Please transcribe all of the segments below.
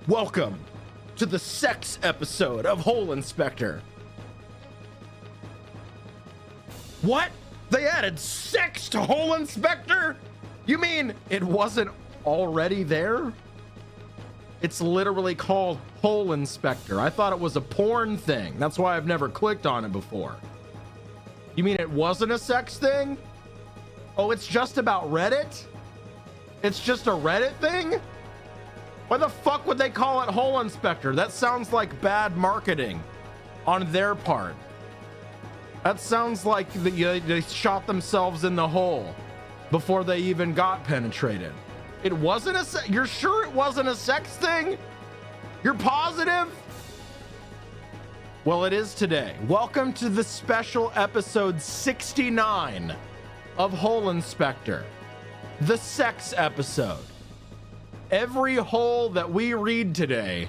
Welcome to the sex episode of Hole Inspector. What? They added sex to Hole Inspector? You mean it wasn't already there? It's literally called Hole Inspector. I thought it was a porn thing. That's why I've never clicked on it before. You mean it wasn't a sex thing? Oh, it's just about Reddit? It's just a Reddit thing? Why the fuck would they call it Hole Inspector? That sounds like bad marketing on their part. That sounds like they shot themselves in the hole before they even got penetrated. It wasn't you're sure it wasn't a sex thing? You're positive? Well, it is today. Welcome to the special episode 69 of Hole Inspector, the sex episode. Every hole that we read today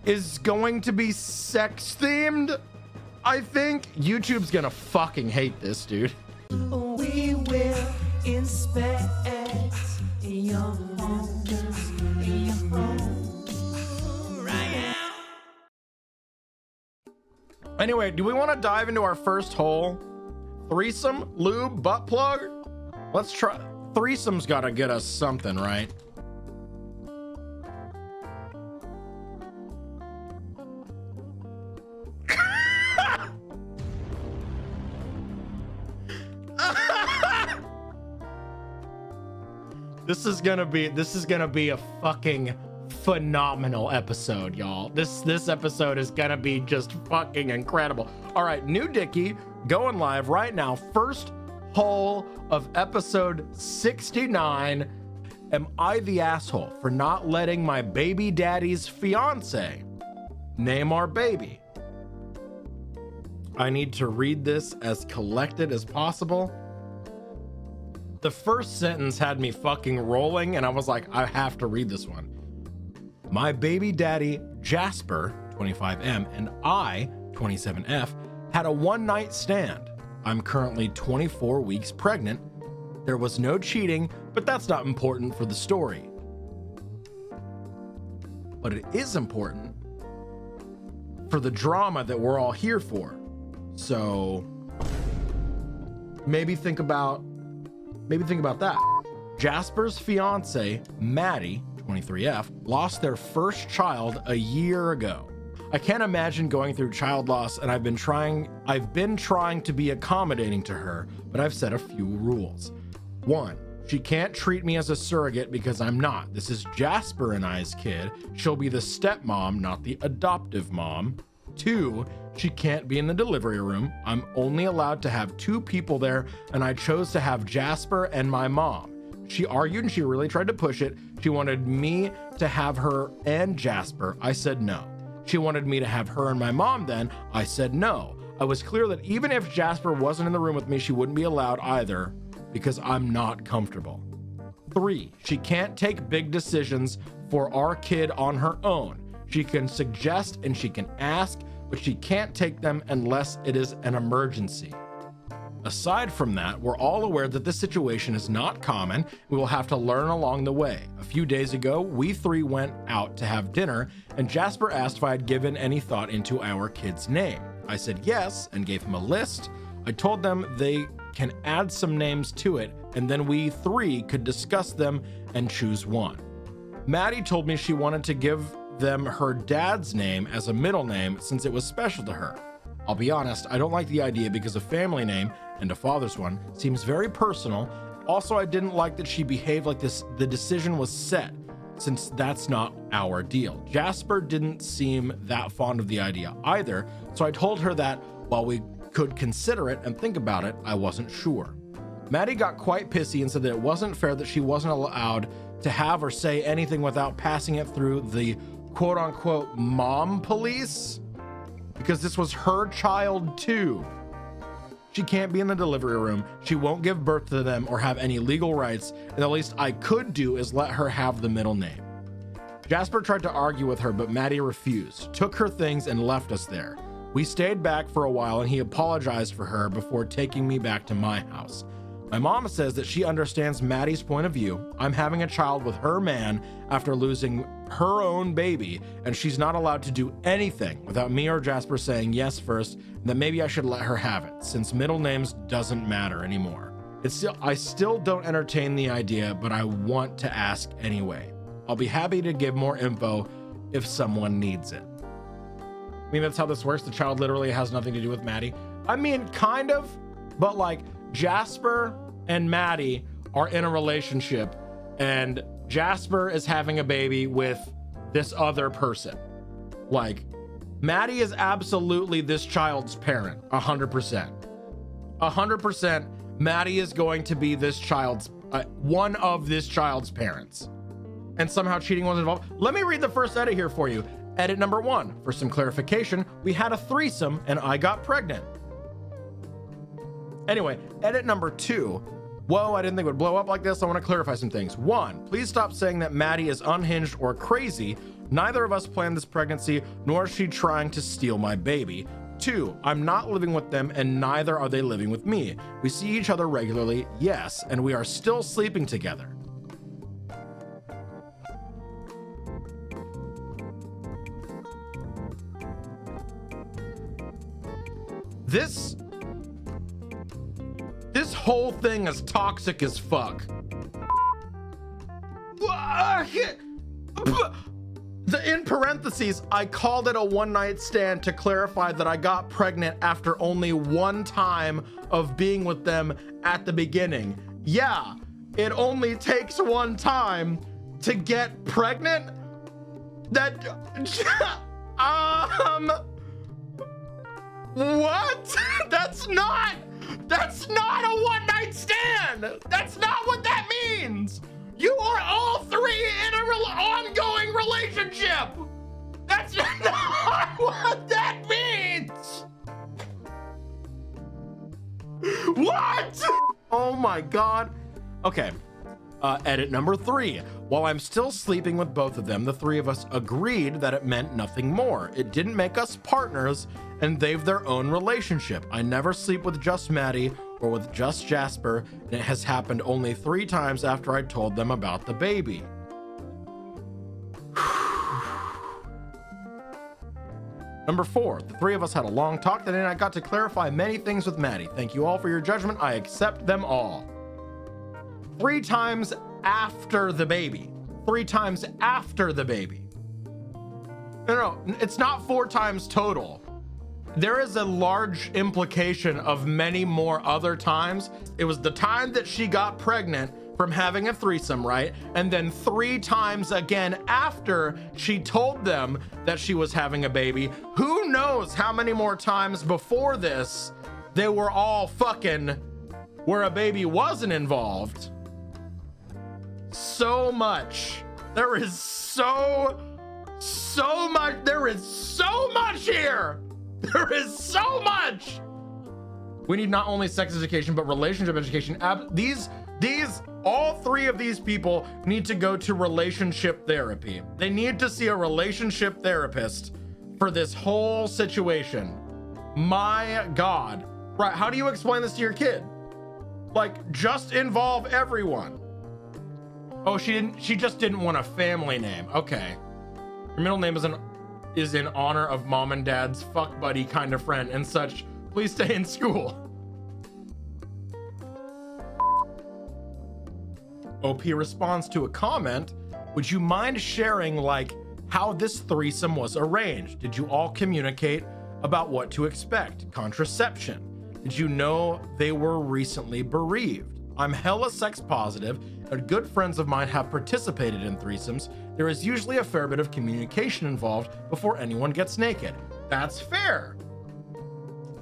is going to be sex themed. I think YouTube's gonna fucking hate this, dude. We will inspect your home, Anyway, do we want to dive into our first hole? Threesome, lube, butt plug? Let's try. Threesome's gotta get us something, right? This is gonna be a fucking phenomenal episode, y'all. This episode is gonna be just fucking incredible. All right, new Dickie going live right now. First hole of episode 69. Am I the asshole for not letting my baby daddy's fiance name our baby? I need to read this as collected as possible. The first sentence had me fucking rolling, and I was like, I have to read this one. My baby daddy, Jasper, 25M, and I, 27F, had a one-night stand. I'm currently 24 weeks pregnant. There was no cheating, but that's not important for the story. But it is important for the drama that we're all here for. So maybe think about that. Jasper's fiance, Maddie, 23F, lost their first child a year ago. I can't imagine going through child loss, and I've been trying to be accommodating to her, but I've set a few rules. 1, she can't treat me as a surrogate because I'm not. This is Jasper and I's kid. She'll be the stepmom, not the adoptive mom. 2, she can't be in the delivery room. I'm only allowed to have 2 people there, and I chose to have Jasper and my mom. She argued and she really tried to push it. She wanted me to have her and Jasper. I said no. She wanted me to have her and my mom then. I said no. I was clear that even if Jasper wasn't in the room with me, she wouldn't be allowed either because I'm not comfortable. 3, she can't take big decisions for our kid on her own. She can suggest and she can ask, but she can't take them unless it is an emergency. Aside from that, we're all aware that this situation is not common. We will have to learn along the way. A few days ago, we 3 went out to have dinner, and Jasper asked if I had given any thought into our kid's name. I said yes and gave him a list. I told them they can add some names to it, and then we 3 could discuss them and choose one. Maddie told me she wanted to give them her dad's name as a middle name since it was special to her. I'll be honest, I don't like the idea because a family name and a father's one seems very personal. Also, I didn't like that she behaved like this. The decision was set since that's not our deal. Jasper didn't seem that fond of the idea either, so I told her that while we could consider it and think about it, I wasn't sure. Maddie got quite pissy and said that it wasn't fair that she wasn't allowed to have or say anything without passing it through the quote-unquote mom police, because this was her child too. She can't be in the delivery room. She won't give birth to them or have any legal rights, and the least I could do is let her have the middle name. Jasper tried to argue with her, but Maddie refused, took her things and left us there. We stayed back for a while and he apologized for her before taking me back to my house. My mom says that she understands Maddie's point of view. I'm having a child with her man after losing her own baby, and she's not allowed to do anything without me or Jasper saying yes first, and that maybe I should let her have it, since middle names doesn't matter anymore. I still don't entertain the idea, but I want to ask anyway. I'll be happy to give more info if someone needs it. I mean, that's how this works. The child literally has nothing to do with Maddie. I mean, kind of, but like Jasper and Maddie are in a relationship, and Jasper is having a baby with this other person. Like, Maddie is absolutely this child's parent, 100%. 100%, Maddie is going to be this child's, one of this child's parents. And somehow cheating was involved. Let me read the first edit here for you. Edit number 1. For some clarification, we had a threesome and I got pregnant. Anyway, edit number 2. Whoa, I didn't think it would blow up like this. I want to clarify some things. 1, please stop saying that Maddie is unhinged or crazy. Neither of us planned this pregnancy, nor is she trying to steal my baby. 2, I'm not living with them and neither are they living with me. We see each other regularly, yes, and we are still sleeping together. This whole thing is toxic as fuck. In parentheses, I called it a one-night stand to clarify that I got pregnant after only one time of being with them at the beginning. Yeah, it only takes one time to get pregnant? What? That's not a one-night stand. That's not what that means. You are all three in an ongoing relationship. That's not what that means. What? Oh my God. Okay. Edit number 3. While I'm still sleeping with both of them, the three of us agreed that it meant nothing more. It didn't make us partners, and they've their own relationship. I never sleep with just Maddie or with just Jasper, and it has happened only 3 times after I told them about the baby. Number 4, the three of us had a long talk today, and I got to clarify many things with Maddie. Thank you all for your judgment. I accept them all. 3 times after the baby. 3 times after the baby. No, it's not 4 times total. There is a large implication of many more other times. It was the time that she got pregnant from having a threesome, right? And then 3 times again after she told them that she was having a baby. Who knows how many more times before this they were all fucking where a baby wasn't involved. So much. There is so much. There is so much here. There is so much. We need not only sex education, but relationship education. All 3 of these people need to go to relationship therapy. They need to see a relationship therapist for this whole situation. My God. Right, how do you explain this to your kid? Like, just involve everyone. Oh, she just didn't want a family name. Okay. Your middle name is in honor of mom and dad's fuck buddy kind of friend and such. Please stay in school. OP responds to a comment. Would you mind sharing like how this threesome was arranged? Did you all communicate about what to expect? Contraception. Did you know they were recently bereaved? I'm hella sex positive, and good friends of mine have participated in threesomes. There is usually a fair bit of communication involved before anyone gets naked. That's fair.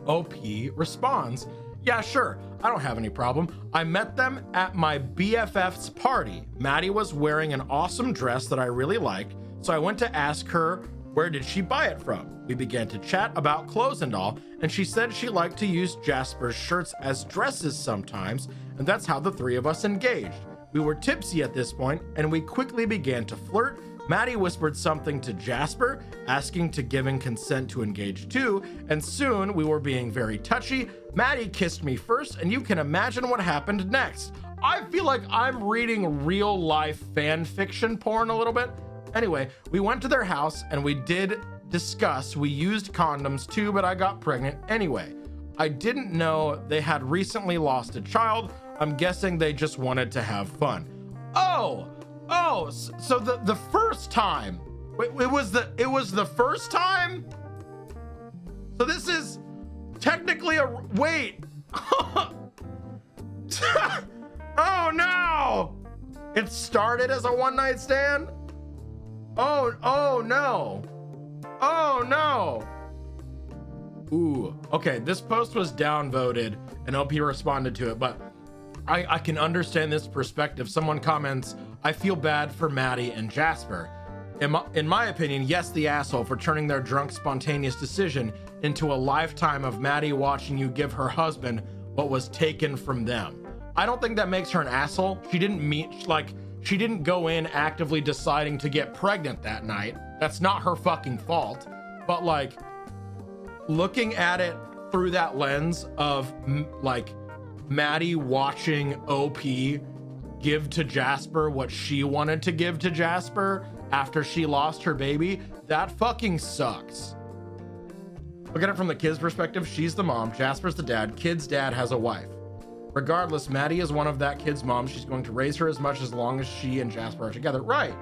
OP responds, yeah, sure, I don't have any problem. I met them at my BFF's party. Maddie was wearing an awesome dress that I really liked, so I went to ask her where did she buy it from. We began to chat about clothes and all, and she said she liked to use Jasper's shirts as dresses sometimes, and that's how the 3 of us engaged. We were tipsy at this point, and we quickly began to flirt. Maddie whispered something to Jasper, asking to giving consent to engage too, and soon we were being very touchy. Maddie kissed me first, and you can imagine what happened next. I feel like I'm reading real life fan fiction porn a little bit. Anyway, we went to their house and we did discuss. We used condoms too, but I got pregnant anyway. I didn't know they had recently lost a child. I'm guessing they just wanted to have fun. Oh, so the first time, it was the first time? So this is technically a, wait. Oh no! It started as a one-night stand? Oh no. Oh no. Ooh, okay, this post was downvoted and OP responded to it, but I can understand this perspective. Someone comments, I feel bad for Maddie and Jasper. In my opinion, yes, the asshole for turning their drunk, spontaneous decision into a lifetime of Maddie watching you give her husband what was taken from them. I don't think that makes her an asshole. She didn't go in actively deciding to get pregnant that night. That's not her fucking fault. But like, looking at it through that lens of like Maddie watching OP give to Jasper what she wanted to give to Jasper after she lost her baby, that fucking sucks. Look at it from the kid's perspective. She's the mom, Jasper's the dad, kid's dad has a wife. Regardless, Maddie is one of that kid's moms. She's going to raise her as long as she and Jasper are together. Right.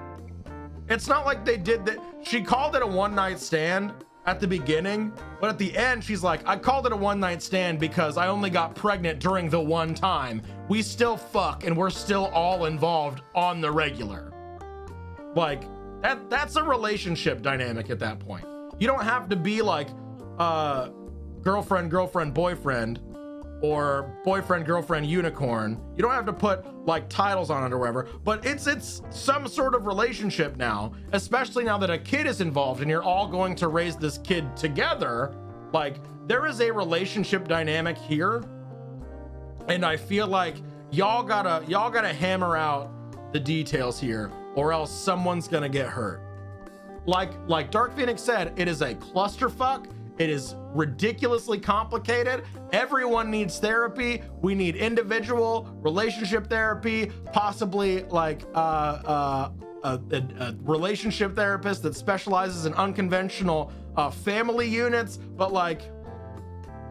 It's not like they did that. She called it a one-night stand at the beginning, but at the end, she's like, I called it a one-night stand because I only got pregnant during the one time. We still fuck and we're still all involved on the regular. Like, that's a relationship dynamic at that point. You don't have to be like girlfriend, boyfriend, or boyfriend, girlfriend, unicorn. You don't have to put like titles on it or whatever, but it's some sort of relationship now, especially now that a kid is involved and you're all going to raise this kid together. Like, there is a relationship dynamic here, and I feel like y'all gotta hammer out the details here, or else someone's gonna get hurt. Like Dark Phoenix said, it is a clusterfuck. It is ridiculously complicated. Everyone needs therapy. We need individual relationship therapy, possibly like a relationship therapist that specializes in unconventional family units. But like,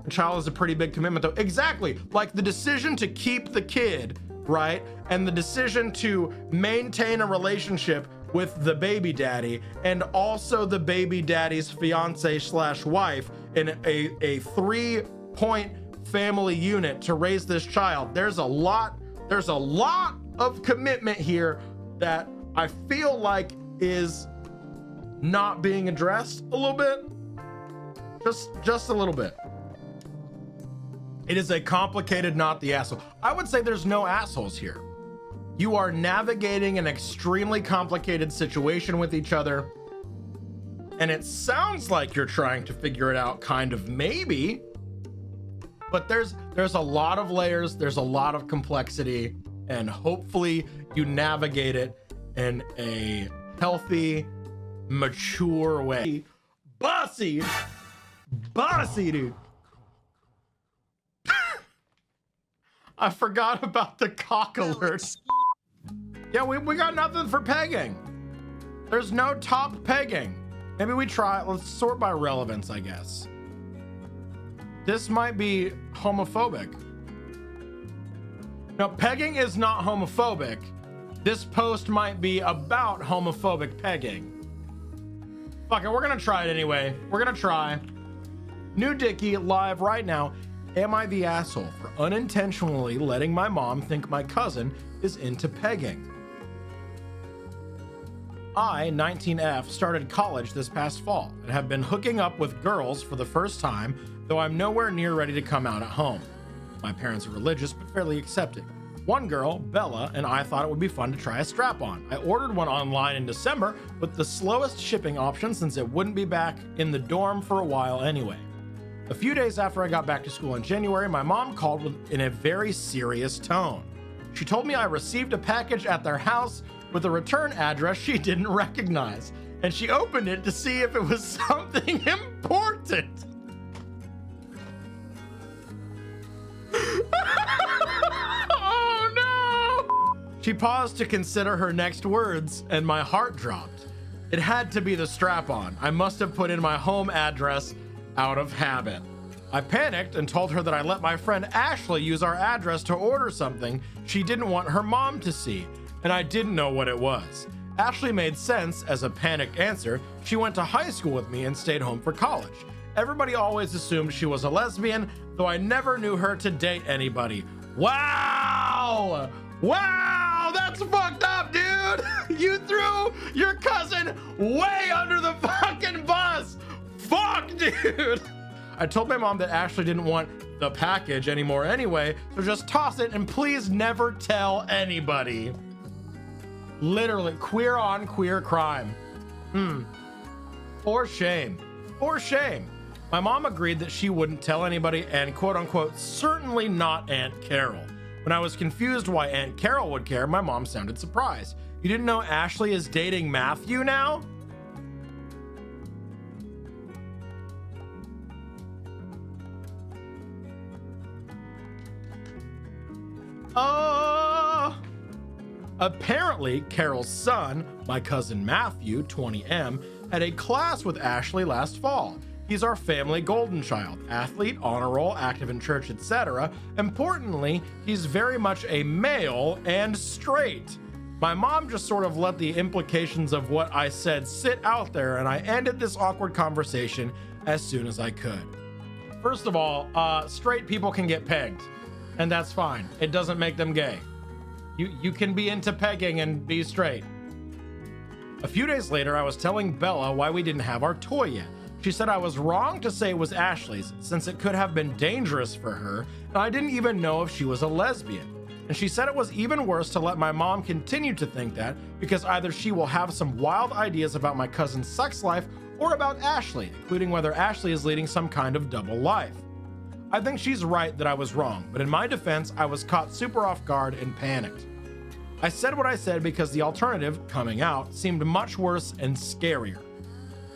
a child is a pretty big commitment though. Exactly. Like the decision to keep the kid, right? And the decision to maintain a relationship with the baby daddy and also the baby daddy's fiance / wife in a 3-point family unit to raise this child. There's a lot of commitment here that I feel like is not being addressed a little bit. Just a little bit. It is a complicated, not the asshole. I would say there's no assholes here. You are navigating an extremely complicated situation with each other, and it sounds like you're trying to figure it out, kind of, maybe, but there's a lot of layers, there's a lot of complexity, and hopefully you navigate it in a healthy, mature way. Bossy, dude. I forgot about the cock alert. Yeah, we got nothing for pegging. There's no top pegging. Maybe we try, let's sort by relevance, I guess. This might be homophobic. No, pegging is not homophobic. This post might be about homophobic pegging. Fuck it, we're gonna try it anyway. We're gonna try. New Dickie live right now. Am I the asshole for unintentionally letting my mom think my cousin is into pegging? I, 19F, started college this past fall and have been hooking up with girls for the first time, though I'm nowhere near ready to come out at home. My parents are religious but fairly accepting. One girl, Bella, and I thought it would be fun to try a strap-on. I ordered one online in December with the slowest shipping option since it wouldn't be back in the dorm for a while anyway. A few days after I got back to school in January, my mom called in a very serious tone. She told me I received a package at their house with a return address she didn't recognize, and she opened it to see if it was something important. Oh no! She paused to consider her next words, and my heart dropped. It had to be the strap-on. I must have put in my home address out of habit. I panicked and told her that I let my friend Ashley use our address to order something she didn't want her mom to see, and I didn't know what it was. Ashley made sense as a panicked answer. She went to high school with me and stayed home for college. Everybody always assumed she was a lesbian, though I never knew her to date anybody. Wow! Wow! That's fucked up, dude! You threw your cousin way under the fucking bus! Fuck, dude! I told my mom that Ashley didn't want the package anymore anyway, so just toss it and please never tell anybody. Literally, queer on queer crime. For shame. For shame. My mom agreed that she wouldn't tell anybody and quote unquote, certainly not Aunt Carol. When I was confused why Aunt Carol would care, my mom sounded surprised. You didn't know Ashley is dating Matthew now? Apparently, Carol's son, my cousin Matthew, 20M, had a class with Ashley last fall. He's our family golden child, athlete, honor roll, active in church, etc. Importantly, he's very much a male and straight. My mom just sort of let the implications of what I said sit out there, and I ended this awkward conversation as soon as I could. First of all, straight people can get pegged, and that's fine. It doesn't make them gay. You can be into pegging and be straight. A few days later, I was telling Bella why we didn't have our toy yet. She said I was wrong to say it was Ashley's, since it could have been dangerous for her, and I didn't even know if she was a lesbian. And she said it was even worse to let my mom continue to think that, because either she will have some wild ideas about my cousin's sex life or about Ashley, including whether Ashley is leading some kind of double life. I think she's right that I was wrong, but in my defense, I was caught super off guard and panicked. I said what I said because the alternative, coming out, seemed much worse and scarier.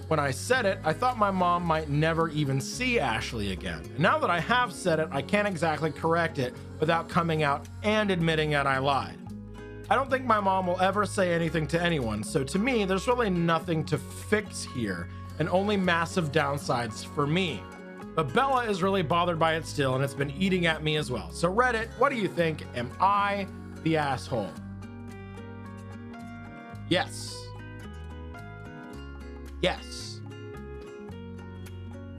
When I said it, I thought my mom might never even see Ashley again. And now that I have said it, I can't exactly correct it without coming out and admitting that I lied. I don't think my mom will ever say anything to anyone, so to me, there's really nothing to fix here, and only massive downsides for me. But Bella is really bothered by it still, and it's been eating at me as well. So Reddit, what do you think? Am I the asshole? Yes. Yes.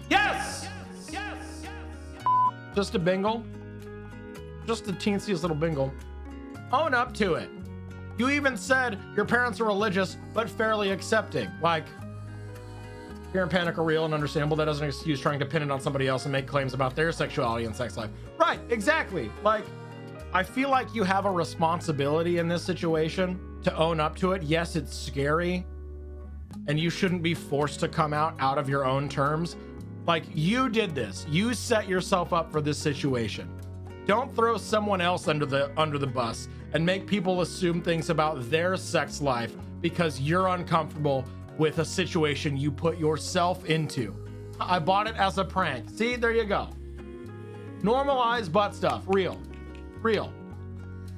Yes! Yes! Just a bingle? Just the teensiest little bingle. Own up to it. You even said your parents are religious, but fairly accepting. Like, fear and panic are real and understandable. That doesn't excuse trying to pin it on somebody else and make claims about their sexuality and sex life. Right, exactly. Like, I feel like you have a responsibility in this situation to own up to it. Yes, it's scary, and you shouldn't be forced to come out of your own terms. Like, you did this. You set yourself up for this situation. Don't throw someone else under the bus and make people assume things about their sex life because you're uncomfortable with a situation you put yourself into. I bought it as a prank. See, there you go. Normalize butt stuff. Real.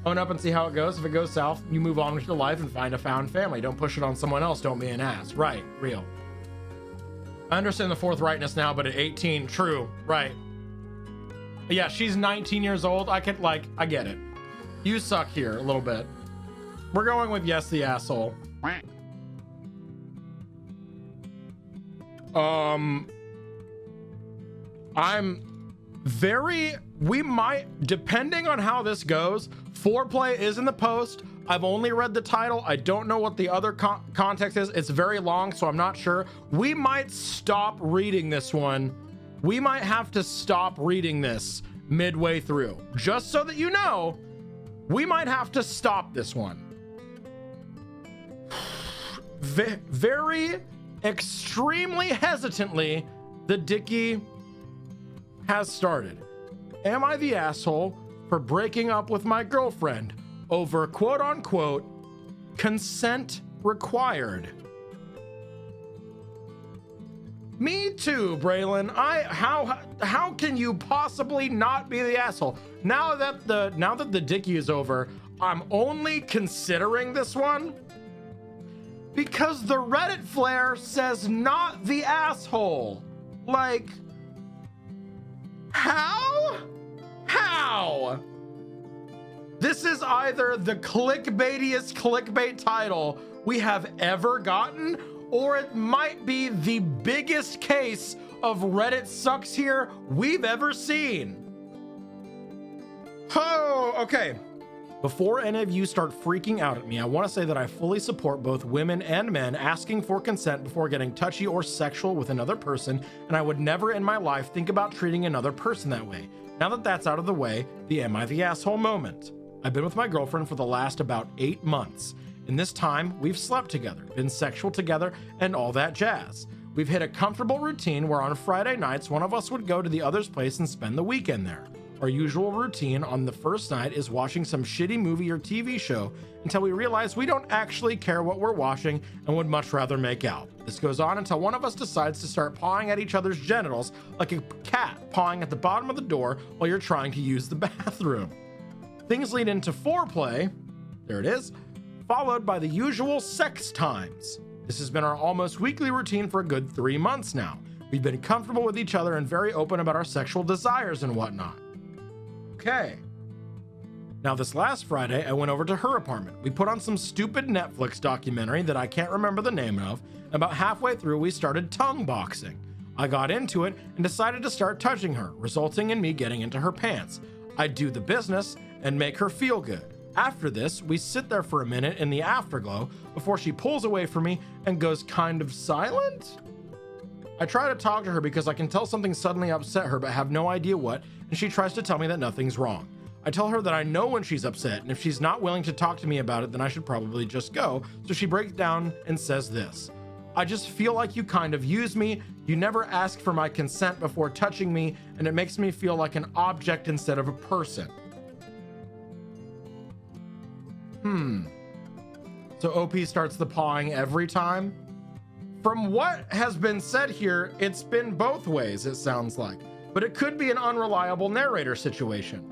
Own up and see how it goes. If it goes south, you move on with your life and find a found family. Don't push it on someone else. Don't be an ass. Right. Real. I understand the forthrightness now, but at 18, true. Right. Yeah, she's 19 years old. I get it. You suck here a little bit. We're going with yes, the asshole. We might, depending on how this goes, foreplay is in the post. I've only read the title. I don't know what the other context is. It's very long, so I'm not sure. We might stop reading this one. We might have to stop reading this midway through. Just so that you know, we might have to stop this one. Very extremely hesitantly, the Dickie has started. Am I the asshole for breaking up with my girlfriend over quote unquote Consent required. Me too, Braylon. How can you possibly not be the asshole? Now that the dickie is over, I'm only considering this one because the Reddit flare says not the asshole. Like, how? This is either the clickbaitiest clickbait title we have ever gotten, or it might be the biggest case of Reddit sucks here we've ever seen. Oh, okay. Before any of you start freaking out at me, I want to say that I fully support both women and men asking for consent before getting touchy or sexual with another person, and I would never in my life think about treating another person that way. Now that that's out of the way, the am I the asshole moment. I've been with my girlfriend for the last about 8 months. In this time, we've slept together, been sexual together, and all that jazz. We've hit a comfortable routine where on Friday nights, one of us would go to the other's place and spend the weekend there. Our usual routine on the first night is watching some shitty movie or TV show until we realize we don't actually care what we're watching and would much rather make out. This goes on until one of us decides to start pawing at each other's genitals like a cat pawing at the bottom of the door while you're trying to use the bathroom. Things lead into foreplay, there it is, followed by the usual sex times. This has been our almost weekly routine for a good 3 months now. We've been comfortable with each other and very open about our sexual desires and whatnot. Okay. Now this last Friday, I went over to her apartment. We put on some stupid Netflix documentary that I can't remember the name of. About halfway through, we started tongue boxing. I got into it and decided to start touching her, resulting in me getting into her pants. I do the business and make her feel good. After this, we sit there for a minute in the afterglow before she pulls away from me and goes kind of silent. I try to talk to her because I can tell something suddenly upset her but have no idea what, and she tries to tell me that nothing's wrong. I tell her that I know when she's upset, and if she's not willing to talk to me about it, then I should probably just go. So she breaks down and says this: I just feel like you kind of use me. You never ask for my consent before touching me, and it makes me feel like an object instead of a person. So OP starts the pawing every time? From what has been said here, it's been both ways, it sounds like. But it could be an unreliable narrator situation.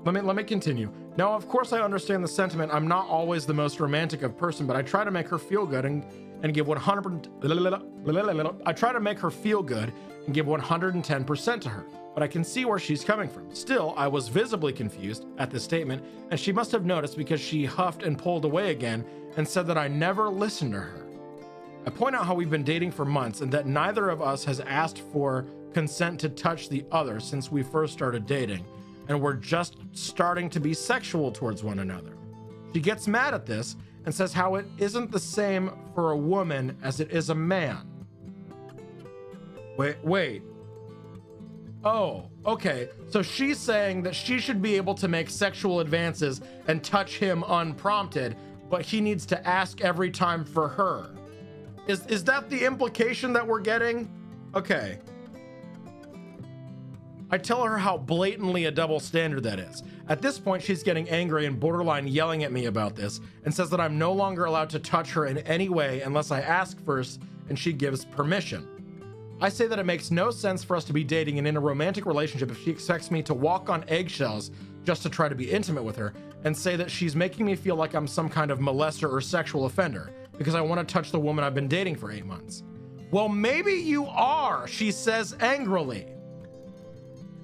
Let me continue. Now, of course, I understand the sentiment. I'm not always the most romantic of person, but I try to make her feel good and give 100%. I try to make her feel good and give 110% to her, but I can see where she's coming from. Still, I was visibly confused at this statement, and she must have noticed because she huffed and pulled away again and said that I never listened to her. I point out how we've been dating for months and that neither of us has asked for consent to touch the other since we first started dating, and we're just starting to be sexual towards one another. She gets mad at this and says how it isn't the same for a woman as it is a man. Wait. Oh, okay. So she's saying that she should be able to make sexual advances and touch him unprompted, but he needs to ask every time for her. Is that the implication that we're getting? Okay. I tell her how blatantly a double standard that is. At this point, she's getting angry and borderline yelling at me about this and says that I'm no longer allowed to touch her in any way unless I ask first and she gives permission. I say that it makes no sense for us to be dating and in a romantic relationship if she expects me to walk on eggshells just to try to be intimate with her, and say that she's making me feel like I'm some kind of molester or sexual offender because I want to touch the woman I've been dating for 8 months. Well, maybe you are, she says angrily.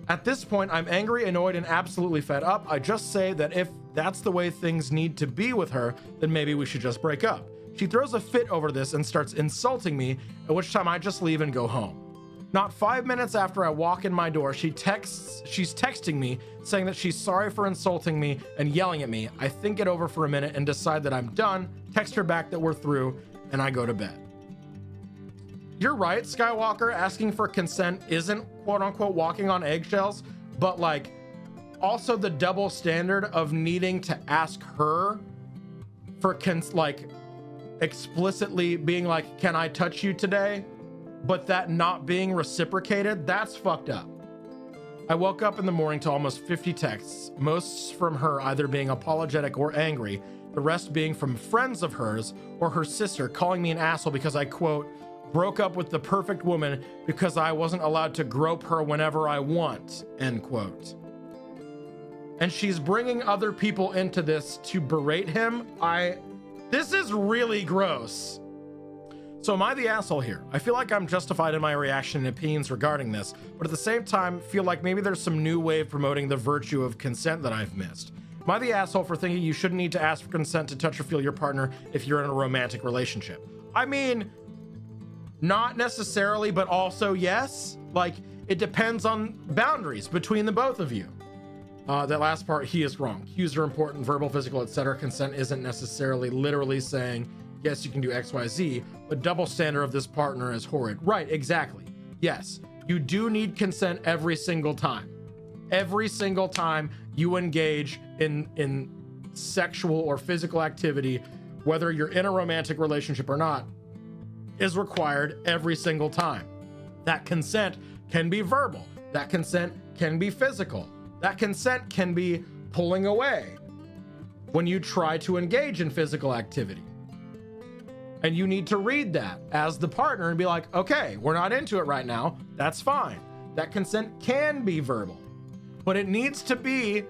At this point, I'm angry, annoyed, and absolutely fed up. I just say that if that's the way things need to be with her, then maybe we should just break up. She throws a fit over this and starts insulting me, at which time I just leave and go home. Not 5 minutes after I walk in my door, she's texting me saying that she's sorry for insulting me and yelling at me. I think it over for a minute and decide that I'm done, text her back that we're through, and I go to bed. You're right, Skywalker, asking for consent isn't quote unquote walking on eggshells, but like also the double standard of needing to ask her for explicitly being like, can I touch you today? But that not being reciprocated, that's fucked up. I woke up in the morning to almost 50 texts, most from her either being apologetic or angry, the rest being from friends of hers or her sister calling me an asshole because I, quote, broke up with the perfect woman because I wasn't allowed to grope her whenever I want, end quote. And she's bringing other people into this to berate him. This is really gross. So am I the asshole here? I feel like I'm justified in my reaction and opinions regarding this, but at the same time, feel like maybe there's some new way of promoting the virtue of consent that I've missed. Am I the asshole for thinking you shouldn't need to ask for consent to touch or feel your partner if you're in a romantic relationship? I mean, not necessarily, but also yes. Like, it depends on boundaries between the both of you. That last part, he is wrong. Cues are important, verbal, physical, etc. Consent isn't necessarily literally saying, yes, you can do X, Y, Z, but double standard of this partner is horrid. Right, exactly. Yes, you do need consent every single time. Every single time you engage in sexual or physical activity, whether you're in a romantic relationship or not, is required every single time. That consent can be verbal. That consent can be physical. That consent can be pulling away when you try to engage in physical activity. And you need to read that as the partner and be like, okay, we're not into it right now. That's fine. That consent can be verbal, but it needs to be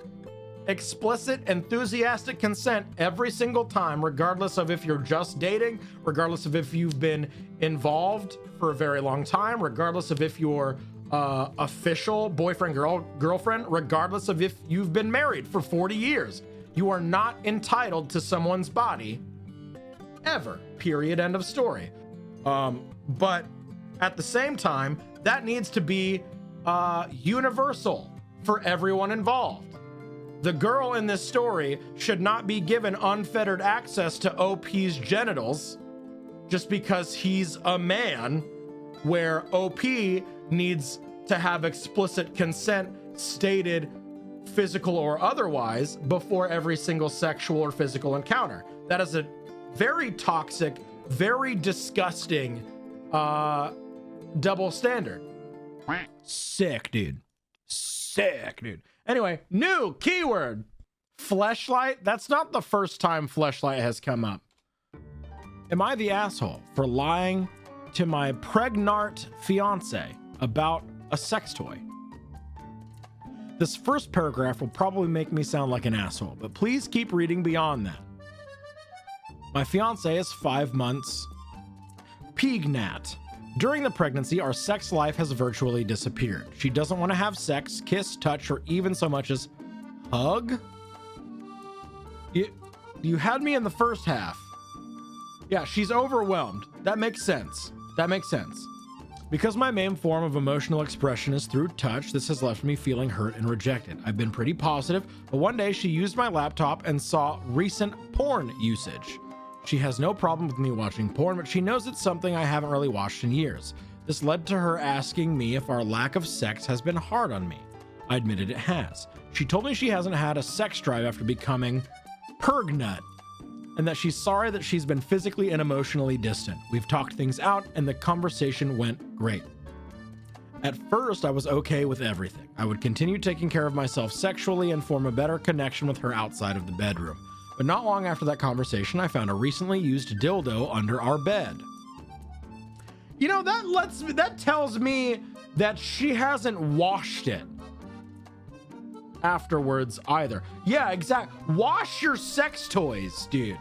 explicit, enthusiastic consent every single time, regardless of if you're just dating, regardless of if you've been involved for a very long time, regardless of if you're official boyfriend, girlfriend, regardless of if you've been married for 40 years. You are not entitled to someone's body ever, period, end of story. But at the same time, that needs to be universal for everyone involved. The girl in this story should not be given unfettered access to OP's genitals just because he's a man, where OP needs to have explicit consent stated, physical or otherwise, before every single sexual or physical encounter. That is a very toxic, very disgusting double standard. Sick, dude. Sick, dude. Anyway, new keyword. Fleshlight. That's not the first time fleshlight has come up. Am I the asshole for lying to my pregnant fiance about a sex toy? This first paragraph will probably make me sound like an asshole, but please keep reading beyond that. My fiance is 5 months pregnant. During the pregnancy, our sex life has virtually disappeared. She doesn't want to have sex, kiss, touch, or even so much as hug. You had me in the first half. Yeah, she's overwhelmed. That makes sense. That makes sense. Because my main form of emotional expression is through touch, this has left me feeling hurt and rejected. I've been pretty positive, but one day she used my laptop and saw recent porn usage. She has no problem with me watching porn, but she knows it's something I haven't really watched in years. This led to her asking me if our lack of sex has been hard on me. I admitted it has. She told me she hasn't had a sex drive after becoming pregnant, and that she's sorry that she's been physically and emotionally distant. We've talked things out, and the conversation went great. At first, I was okay with everything. I would continue taking care of myself sexually and form a better connection with her outside of the bedroom. But not long after that conversation, I found a recently used dildo under our bed. You know, that tells me that she hasn't washed it afterwards either. Yeah, exactly. Wash your sex toys, dude.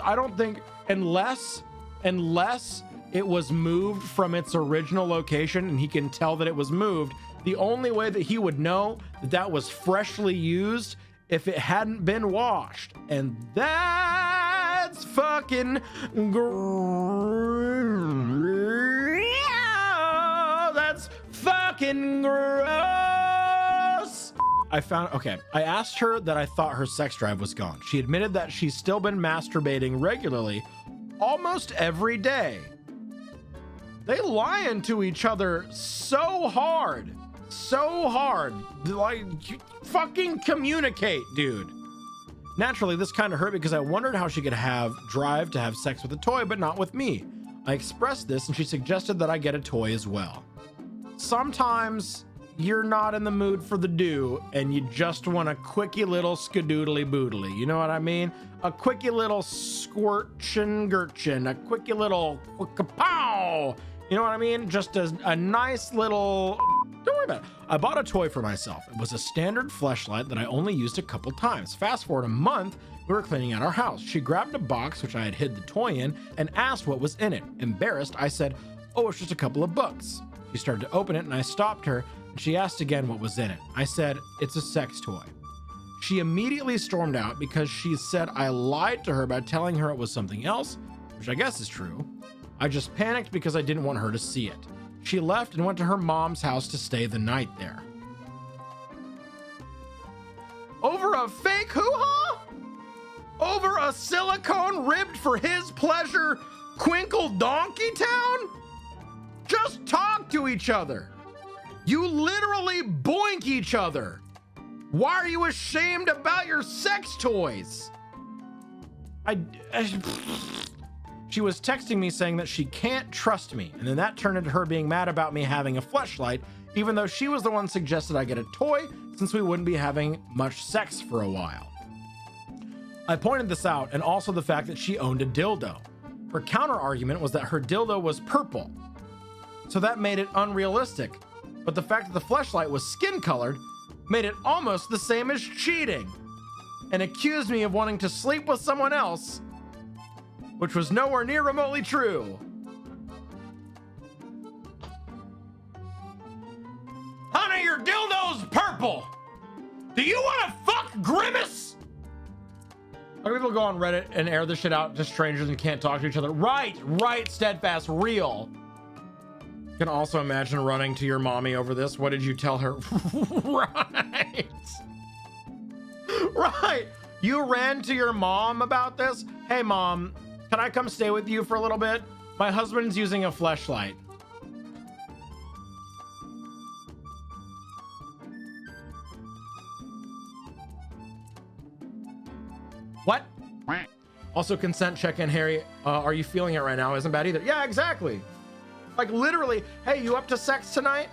I don't think, unless it was moved from its original location and he can tell that it was moved, the only way that he would know that that was freshly used if it hadn't been washed. And that's fucking that's fucking gross. I asked her that I thought her sex drive was gone. She admitted that she's still been masturbating regularly almost every day. They lying to each other so hard. Like, fucking communicate, dude. Naturally, this kind of hurt because I wondered how she could have drive to have sex with a toy, but not with me. I expressed this and she suggested that I get a toy as well. Sometimes you're not in the mood for the do and you just want a quickie little skadoodly boodly. You know what I mean? A quickie little squirchin gurchin, a quickie little kapow. You know what I mean? Just a nice little, don't worry about it. I bought a toy for myself. It was a standard fleshlight that I only used a couple times. Fast forward a month, we were cleaning out our house. She grabbed a box, which I had hid the toy in, and asked what was in it. Embarrassed, I said, oh, it's just a couple of books. She started to open it and I stopped her, and she asked again what was in it. I said, it's a sex toy. She immediately stormed out because she said I lied to her by telling her it was something else, which I guess is true. I just panicked because I didn't want her to see it. She left and went to her mom's house to stay the night there. Over a fake hoo-ha? Over a silicone ribbed for his pleasure Quinkle Donkey Town? Just talk to each other. You literally boink each other. Why are you ashamed about your sex toys? She was texting me saying that she can't trust me, and then that turned into her being mad about me having a fleshlight, even though she was the one suggested I get a toy since we wouldn't be having much sex for a while. I pointed this out, and also the fact that she owned a dildo. Her counter argument was that her dildo was purple, so that made it unrealistic, but the fact that the fleshlight was skin colored made it almost the same as cheating, and accused me of wanting to sleep with someone else, which was nowhere near remotely true. Honey, your dildo's purple. Do you want to fuck Grimace? How many people go on Reddit and air this shit out to strangers and can't talk to each other? Right, steadfast, real. You can also imagine running to your mommy over this. What did you tell her? Right. Right. You ran to your mom about this? Hey, mom, can I come stay with you for a little bit? My husband's using a fleshlight. What? Also, consent check-in, Harry. Are you feeling it right now? Isn't bad either. Yeah, exactly. Like literally, hey, you up to sex tonight?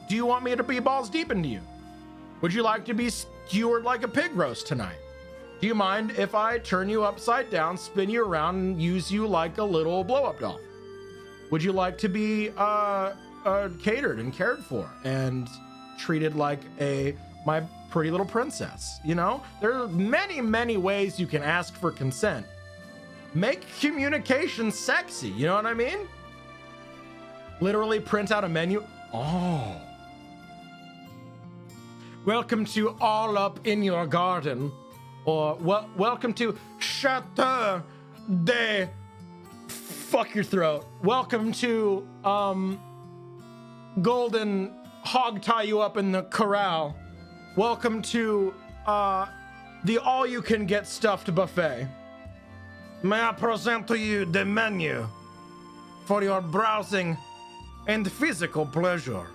Do you want me to be balls deep into you? Would you like to be skewered like a pig roast tonight? Do you mind if I turn you upside down, spin you around, and use you like a little blow-up doll? Would you like to be catered and cared for and treated like my pretty little princess? You know, there are many, many ways you can ask for consent. Make communication sexy, you know what I mean? Literally print out a menu. Oh. Welcome to All Up in Your Garden. Or welcome to Chateau de fuck your throat. Welcome to Golden Hog Tie You Up in the Corral. Welcome to the all you can get stuffed buffet. May I present to you the menu for your browsing and physical pleasure.